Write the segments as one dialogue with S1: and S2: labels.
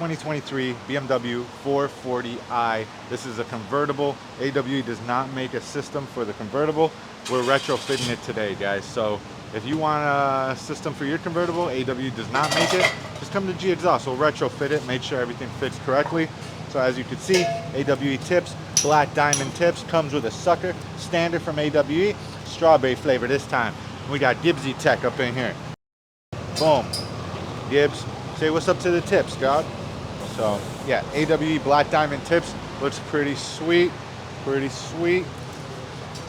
S1: 2023 BMW 440i. This is a convertible. AWE does not make a system for the convertible. We're retrofitting it today, guys. So if you want a system for your convertible, AWE does not make it, just come to Gexhaust. We'll retrofit it, make sure everything fits correctly. So as you can see, AWE tips, black diamond tips, comes with a sucker, standard from AWE, strawberry flavor this time. We got Gibbsy Tech up in here. Boom. Gibbs, say what's up to the tips, God. So yeah, AWE black diamond tips, looks pretty sweet, pretty sweet.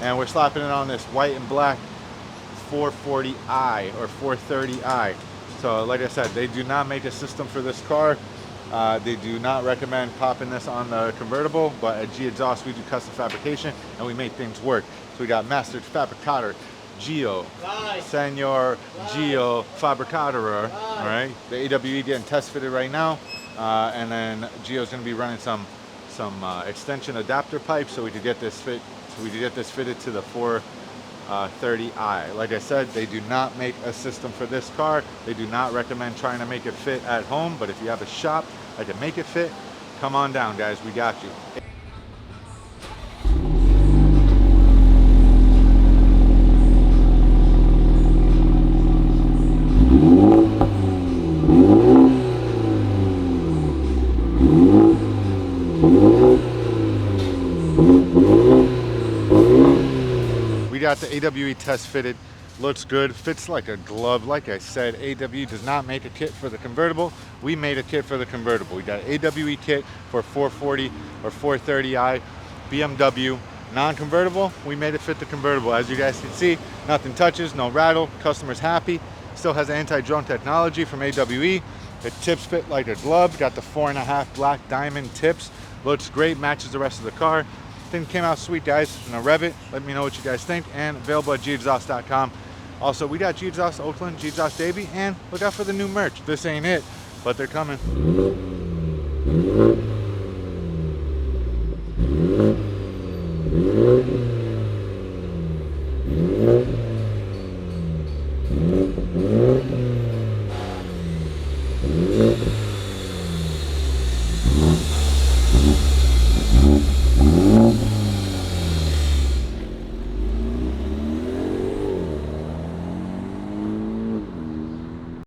S1: And we're slapping it on this white and black 440i or 430i. So like I said, they do not make a system for this car. They do not recommend popping this on the convertible, but at Gexhaust we do custom fabrication and we make things work. So we got Master Fabricator Geo, Senor Geo Fabricator, all right? The AWE getting test fitted right now, and then Geo's going to be running some extension adapter pipes so we could get this fitted to the 430i. Like I said, they do not make a system for this car. They do not recommend trying to make it fit at home, but if you have a shop that can make it fit, come on down, guys. We got you. We got the AWE test fitted, looks good, fits like a glove. Like I said, AWE does not make a kit for the convertible. We made a kit for the convertible. We got an AWE kit for 440 or 430i BMW non-convertible. We made it fit the convertible. As you guys can see, nothing touches, no rattle, customer's happy. Still has anti-drone technology from AWE. The tips fit like a glove, got the 4.5 black diamond tips. Looks great, matches the rest of the car. Thing came out sweet, guys. I'm gonna rev it. Let me know what you guys think. And available at Gexhaust.com. Also, we got Gexhaust Oakland, Gexhaust Davie, and look out for the new merch. This ain't it, but they're coming.